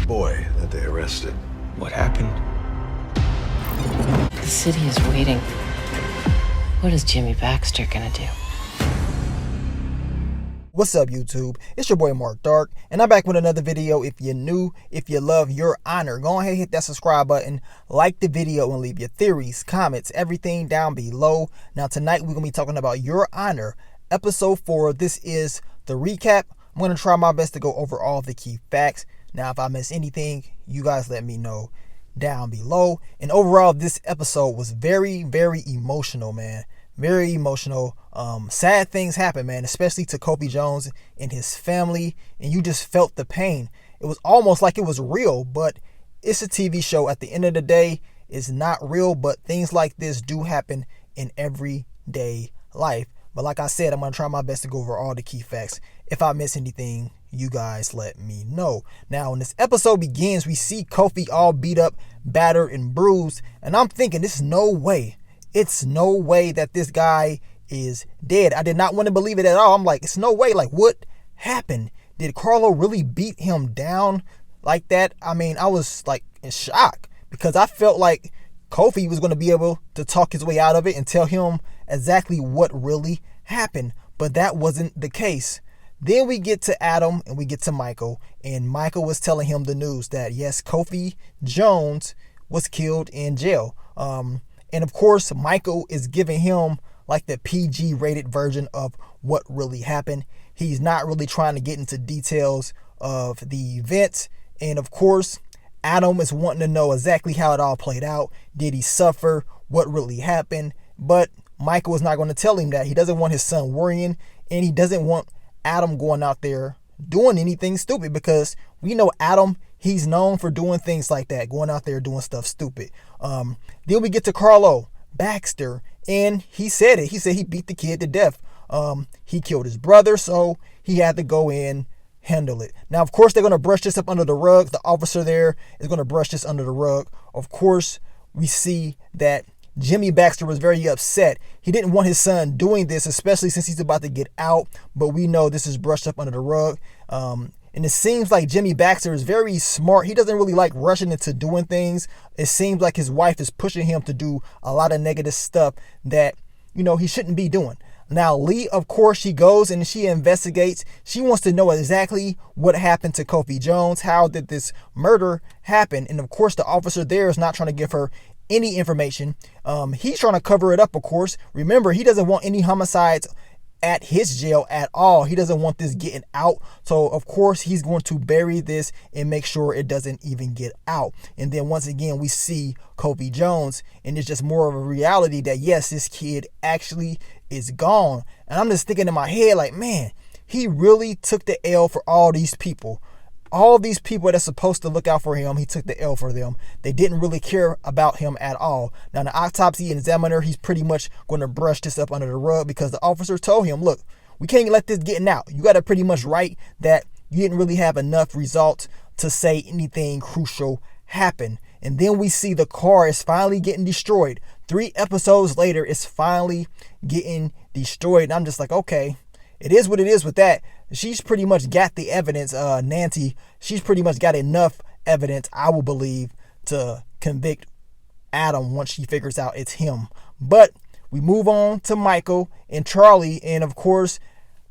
boy that they arrested. What happened? The city is waiting. What is Jimmy Baxter gonna do? What's up, YouTube? It's your boy Mark Dark, and I'm back with another video. If you're new, if you love Your Honor, go ahead and hit that subscribe button, like the video, and leave your theories, comments, everything down below. Now tonight we're gonna be talking about Your Honor, episode 4. This is the recap. I'm gonna try my best to go over all the key facts. Now if I miss anything, you guys let me know down below. And overall, this episode was very, very emotional, man. Very emotional. Sad things happen, man, especially to Kofi Jones and his family, and you just felt the pain. It was almost like it was real, but it's a TV show. At the end of the day, it's not real, but things like this do happen in everyday life. But like I said, I'm going to try my best to go over all the key facts. If I miss anything, you guys let me know. Now, when this episode begins, we see Kofi all beat up, battered, and bruised, and I'm thinking, this is no way. It's no way that this guy is dead. I did not want to believe it at all. I'm like, it's no way. Like, what happened? Did Carlo really beat him down like that? I mean, I was like in shock because I felt like Kofi was going to be able to talk his way out of it and tell him exactly what really happened. But that wasn't the case. Then we get to Adam and we get to Michael, and Michael was telling him the news that yes, Kofi Jones was killed in jail. And of course, Michael is giving him like the PG rated version of what really happened. He's not really trying to get into details of the events. And of course, Adam is wanting to know exactly how it all played out. Did he suffer? What really happened? But Michael is not going to tell him that. He doesn't want his son worrying, and he doesn't want Adam going out there doing anything stupid, because we know Adam, he's known for doing things like that, going out there doing stuff stupid. Then we get to Carlo Baxter, and he said it. He said he beat the kid to death. He killed his brother, so he had to go in, handle it. Now, of course, they're going to brush this up under the rug. The officer there is going to brush this under the rug. Of course, we see that Jimmy Baxter was very upset. He didn't want his son doing this, especially since he's about to get out. But we know this is brushed up under the rug. And it seems like Jimmy Baxter is very smart. He doesn't really like rushing into doing things. It seems like his wife is pushing him to do a lot of negative stuff that, you know, he shouldn't be doing. Now, Lee, of course, she goes and she investigates. She wants to know exactly what happened to Kofi Jones. How did this murder happen? And of course, the officer there is not trying to give her any information. He's trying to cover it up, of course. Remember, he doesn't want any homicides at his jail at all. He doesn't want this getting out. So of course he's going to bury this and make sure it doesn't even get out. And then once again we see Kofi Jones, and it's just more of a reality that yes, this kid actually is gone. And I'm just thinking in my head like, man, he really took the L for all these people. All these people that's supposed to look out for him, he took the L for them. They didn't really care about him at all. Now, the autopsy examiner, he's pretty much going to brush this up under the rug because the officer told him, look, we can't let this get out. You got to pretty much write that you didn't really have enough results to say anything crucial happened. And then we see the car is finally getting destroyed. 3 episodes later, it's finally getting destroyed. And I'm just like, okay, it is what it is with that. She's pretty much got the evidence, Nancy. She's pretty much got enough evidence, I will believe, to convict Adam once she figures out it's him. But we move on to Michael and Charlie. And of course,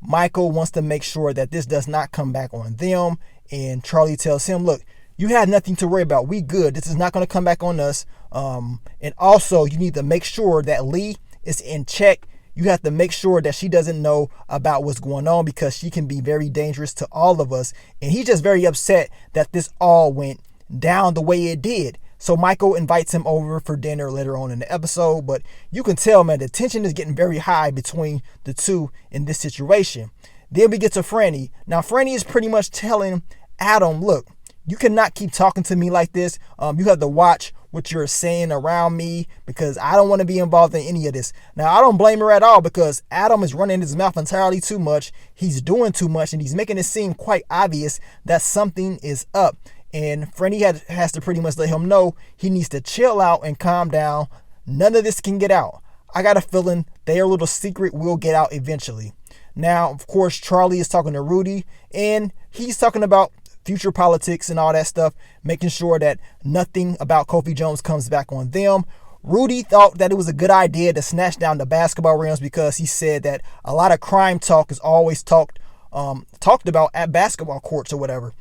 Michael wants to make sure that this does not come back on them. And Charlie tells him, look, you had nothing to worry about. We good. This is not going to come back on us. And also, you need to make sure that Lee is in check. You have to make sure that she doesn't know about what's going on, because she can be very dangerous to all of us. And he's just very upset that this all went down the way it did. So Michael invites him over for dinner later on in the episode. But you can tell, man, the tension is getting very high between the two in this situation. Then we get to Franny. Now, Franny is pretty much telling Adam, look, you cannot keep talking to me like this. You have to watch what you're saying around me, because I don't want to be involved in any of this. Now, I don't blame her at all, because Adam is running his mouth entirely too much. He's doing too much, and he's making it seem quite obvious that something is up. And Franny has to pretty much let him know he needs to chill out and calm down. None of this can get out. I got a feeling their little secret will get out eventually. Now, of course, Charlie is talking to Rudy, and he's talking about future politics and all that stuff, making sure that nothing about Kofi Jones comes back on them. Rudy thought that it was a good idea to snatch down the basketball rims because he said that a lot of crime talk is always talked about at basketball courts or whatever.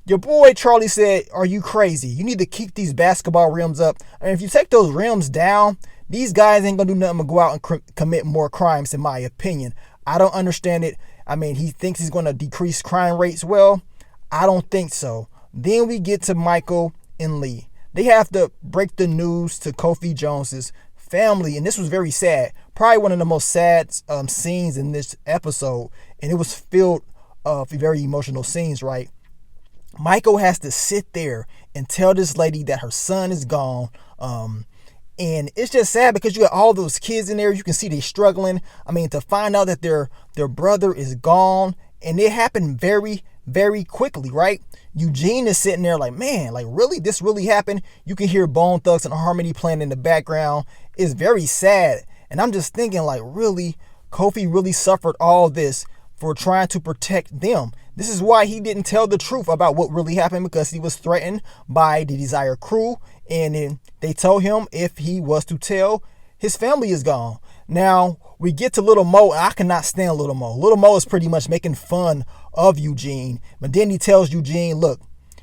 Your boy Charlie said, are you crazy? You need to keep these basketball rims up. I mean, if you take those rims down, these guys ain't going to do nothing but go out and commit more crimes, in my opinion. I don't understand it. I mean, he thinks he's going to decrease crime rates. Well, I don't think so. Then we get to Michael and Lee. They have to break the news to Kofi Jones's family, and this was very sad. Probably one of the most sad scenes in this episode, and it was filled of very emotional scenes, right? Michael has to sit there and tell this lady that her son is gone. And it's just sad because you got all those kids in there. You can see they struggling. I mean, to find out that their brother is gone, and it happened very, very quickly, right? Eugene is sitting there like, man, like really? This really happened? You can hear Bone Thugs and Harmony playing in the background. It's very sad. And I'm just thinking like, really? Kofi really suffered all this for trying to protect them. This is why he didn't tell the truth about what really happened, because he was threatened by the Desire crew. And then they told him if he was to tell, his family is gone. Now we get to Little Mo. I cannot stand Little Mo. Little Mo is pretty much making fun of Eugene. But then he tells Eugene, look,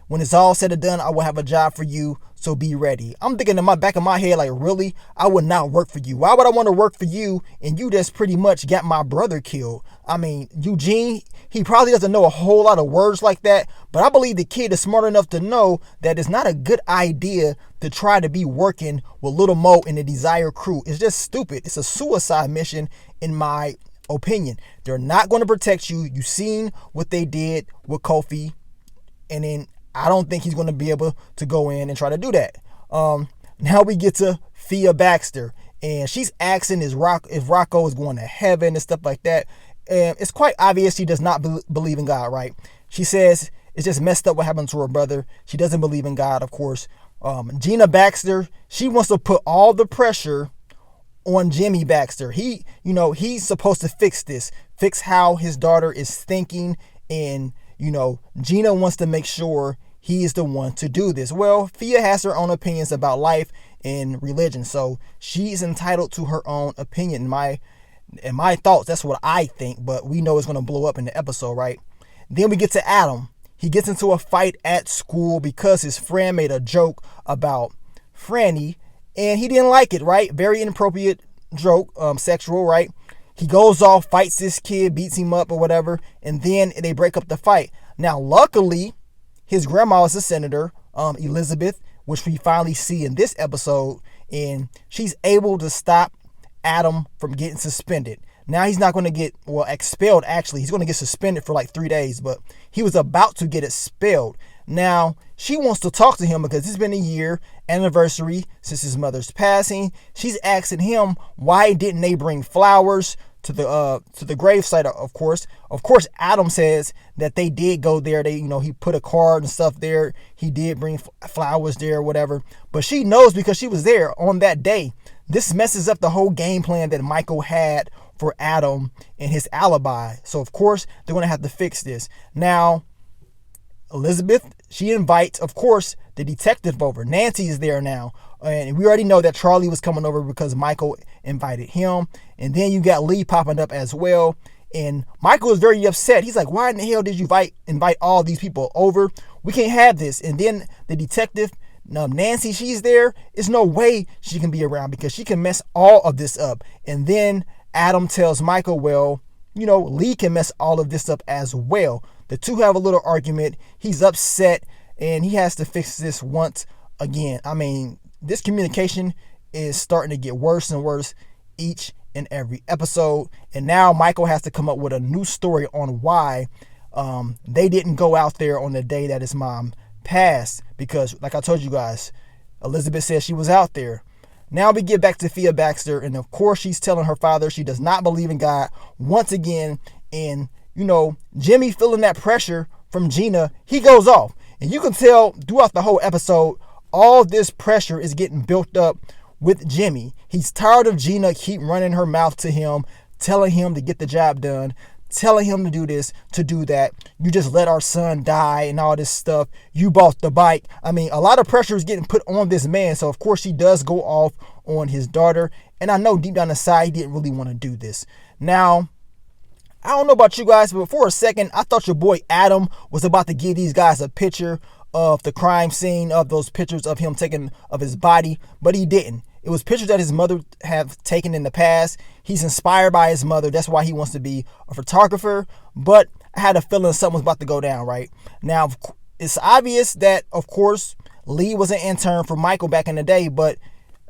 when it's all said and done, I will have a job for you, so be ready. I'm thinking in my back of my head, like, really? I would not work for you. Why would I want to work for you? And you just pretty much got my brother killed. I mean, Eugene, he probably doesn't know a whole lot of words like that, but I believe the kid is smart enough to know that it's not a good idea to try to be working with Little Mo and the Desire crew. It's just stupid. It's a suicide mission, in my opinion. They're not going to protect you. You've seen what they did with Kofi, and then I don't think he's going to be able to go in and try to do that. Now we get to Fia Baxter, and she's asking if Rocco is going to heaven and stuff like that. And it's quite obvious she does not believe in God, right? She says it's just messed up what happened to her brother. She doesn't believe in God, of course. Gina Baxter, she wants to put all the pressure on Jimmy Baxter. He's supposed to fix this, fix how his daughter is thinking, and Gina wants to make sure he is the one to do this. Well, Fia has her own opinions about life and religion, so she's entitled to her own opinion. In my thoughts, that's what I think, but we know it's going to blow up in the episode, right? Then we get to Adam. He gets into a fight at school because his friend made a joke about Franny, and he didn't like it, right? Very inappropriate joke, sexual, right? He goes off, fights this kid, beats him up or whatever, and then they break up the fight. Now, luckily, his grandma is a senator, Elizabeth, which we finally see in this episode, and she's able to stop Adam from getting suspended. Now he's not going to get, expelled actually. He's going to get suspended for like 3 days, but he was about to get expelled. Now, she wants to talk to him because it's been a year anniversary since his mother's passing. She's asking him, why didn't they bring flowers to the gravesite, of course. Of course, Adam says that they did go there. He put a card and stuff there. He did bring flowers there or whatever. But she knows because she was there on that day. This messes up the whole game plan that Michael had for Adam and his alibi. So, of course, they're going to have to fix this. Now, Elizabeth, she invites, of course, the detective over. Nancy is there now. And we already know that Charlie was coming over because Michael invited him. And then you got Lee popping up as well. And Michael is very upset. He's like, why in the hell did you invite all these people over? We can't have this. And then the detective, Nancy, she's there. There's no way she can be around because she can mess all of this up. And then Adam tells Michael, well, Lee can mess all of this up as well. The two have a little argument. He's upset and he has to fix this once again. I mean, this communication is starting to get worse and worse each and every episode. And now Michael has to come up with a new story on why they didn't go out there on the day that his mom passed. Because like I told you guys, Elizabeth said she was out there. Now we get back to Fia Baxter. And of course, she's telling her father she does not believe in God once again. And, Jimmy feeling that pressure from Gina, he goes off. And you can tell throughout the whole episode, all this pressure is getting built up with Jimmy. He's tired of Gina keep running her mouth to him, telling him to get the job done, telling him to do this, to do that. You just let our son die and all this stuff. You bought the bike. I mean, a lot of pressure is getting put on this man. So, of course, he does go off on his daughter. And I know deep down inside, he didn't really want to do this. Now, I don't know about you guys, but for a second, I thought your boy Adam was about to give these guys a picture of the crime scene, of those pictures of him taking of his body, but he didn't. It was pictures that his mother have taken in the past. He's inspired by his mother. That's why he wants to be a photographer. But I had a feeling something was about to go down, right? Now, it's obvious that, of course, Lee was an intern for Michael back in the day, but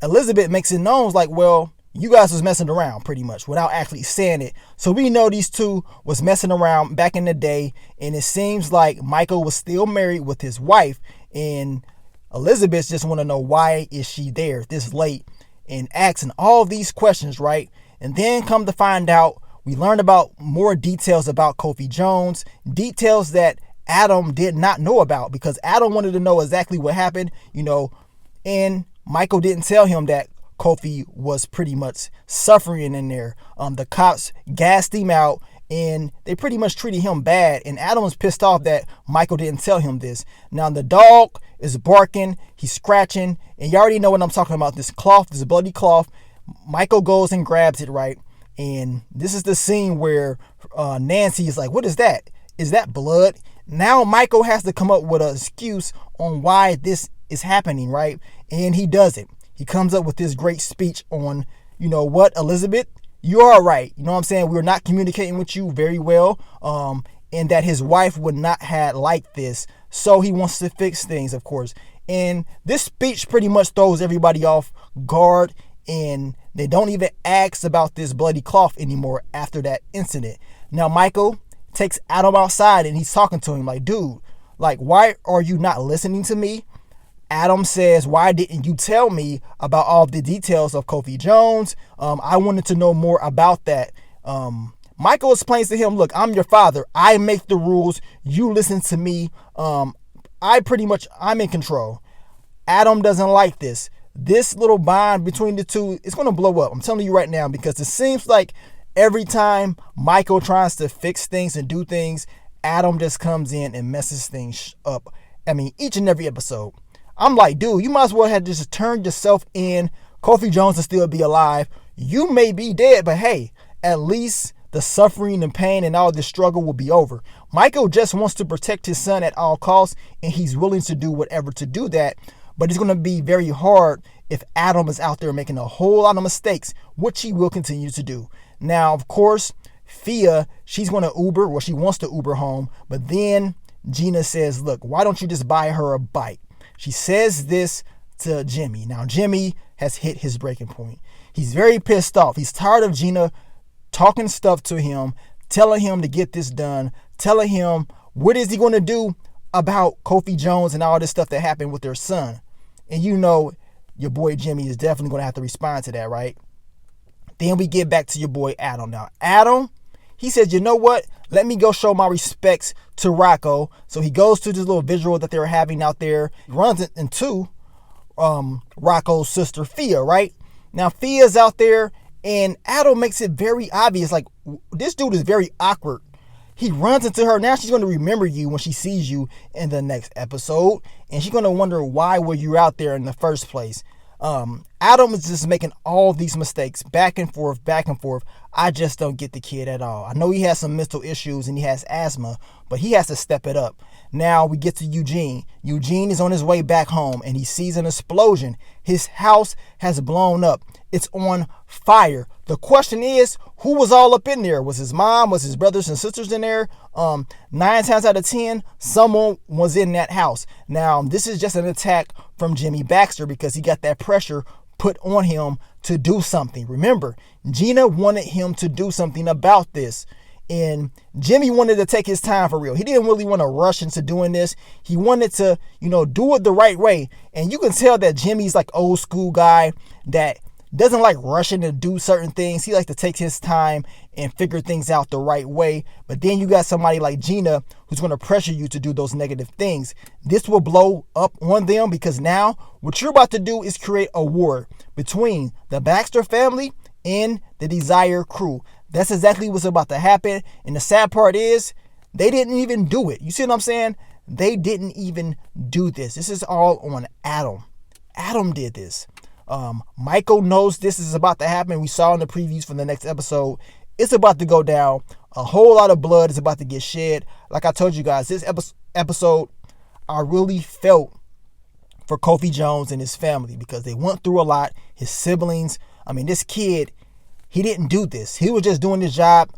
Elizabeth makes it known like, well, you guys was messing around pretty much without actually saying it. So we know these two was messing around back in the day, and it seems like Michael was still married with his wife, and Elizabeth just want to know why is she there this late and asking all these questions, right? And then come to find out, we learned about more details about Kofi Jones, details that Adam did not know about because Adam wanted to know exactly what happened, and Michael didn't tell him that Kofi was pretty much suffering in there. The cops gassed him out and they pretty much treated him bad. And Adam was pissed off that Michael didn't tell him this. Now the dog is barking, he's scratching, and you already know what I'm talking about. This cloth, this bloody cloth. Michael goes and grabs it, right? And this is the scene where Nancy is like, what is that? Is that blood? Now Michael has to come up with an excuse on why this is happening, right? And he does it. He comes up with this great speech on, what, Elizabeth, you are right. You know what I'm saying? We're not communicating with you very well. And that his wife would not have liked this. So he wants to fix things, of course. And this speech pretty much throws everybody off guard. And they don't even ask about this bloody cloth anymore after that incident. Now, Michael takes Adam outside and he's talking to him like, dude, like, why are you not listening to me? Adam says, why didn't you tell me about all the details of Kofi Jones? I wanted to know more about that. Michael explains to him, look, I'm your father. I make the rules. You listen to me. I'm in control. Adam doesn't like this. This little bond between the two is going to blow up. I'm telling you right now, because it seems like every time Michael tries to fix things and do things, Adam just comes in and messes things up. I mean, each and every episode. I'm like, dude, you might as well have just turned yourself in. Kofi Jones will still be alive. You may be dead, but hey, at least the suffering and pain and all this struggle will be over. Michael just wants to protect his son at all costs, and he's willing to do whatever to do that. But it's going to be very hard if Adam is out there making a whole lot of mistakes, which he will continue to do. Now, of course, Fia, she's going to Uber, well, she wants to Uber home. But then Gina says, look, why don't you just buy her a bike? She says this to Jimmy. Now, Jimmy has hit his breaking point. He's very pissed off. He's tired of Gina talking stuff to him, telling him to get this done, telling him what is he going to do about Kofi Jones and all this stuff that happened with their son. And your boy Jimmy is definitely going to have to respond to that, right? Then we get back to your boy Adam. Now, Adam, he says, you know what? Let me go show my respects to Rocco. So he goes to this little visual that they're having out there, runs into Rocco's sister, Fia, right? Now, Fia's out there, and Adam makes it very obvious, like, this dude is very awkward. He runs into her. Now she's going to remember you when she sees you in the next episode, and she's going to wonder why were you out there in the first place. Adam is just making all these mistakes back and forth. I just don't get the kid at all. I know he has some mental issues and he has asthma, but he has to step it up. Now we get to Eugene. Eugene is on his way back home and he sees an explosion. His house has blown up. It's on fire. The question is, who was all up in there? Was his mom? Was his brothers and sisters in there? 9 times out of 10, someone was in that house. Now, this is just an attack from Jimmy Baxter because he got that pressure put on him to do something. Remember, Gina wanted him to do something about this. And Jimmy wanted to take his time for real. He didn't really want to rush into doing this. He wanted to, do it the right way. And you can tell that Jimmy's like old school guy that doesn't like rushing to do certain things. He likes to take his time and figure things out the right way. But then you got somebody like Gina who's going to pressure you to do those negative things. This will blow up on them because now what you're about to do is create a war between the Baxter family and the Desire crew. That's exactly what's about to happen. And the sad part is, they didn't even do it. You see what I'm saying? They didn't even do this. This is all on Adam. Adam did this. Michael knows this is about to happen. We saw in the previews for the next episode. It's about to go down. A whole lot of blood is about to get shed. Like I told you guys, this episode, I really felt for Kofi Jones and his family because they went through a lot. His siblings. I mean, this kid, he didn't do this. He was just doing his job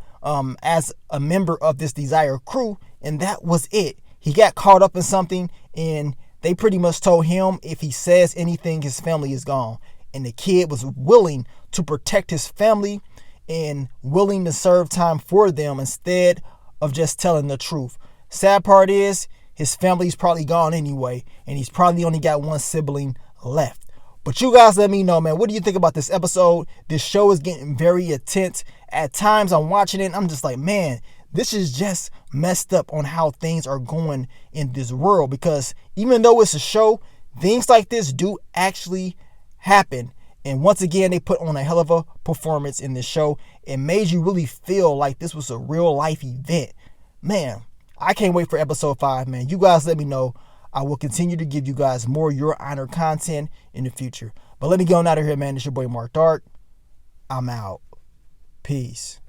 as a member of this Desire crew, and that was it. He got caught up in something, and they pretty much told him if he says anything, his family is gone. And the kid was willing to protect his family and willing to serve time for them instead of just telling the truth. Sad part is, his family's probably gone anyway, and he's probably only got one sibling left. But you guys let me know, man. What do you think about this episode? This show is getting very intense. At times I'm watching it and I'm just like, man, this is just messed up on how things are going in this world. Because even though it's a show, things like this do actually happen. And once again, they put on a hell of a performance in this show. It made you really feel like this was a real life event. Man, I can't wait for episode 5, man. You guys let me know. I will continue to give you guys more Your Honor content in the future. But let me get on out of here, man. It's your boy Mark Dark. I'm out. Peace.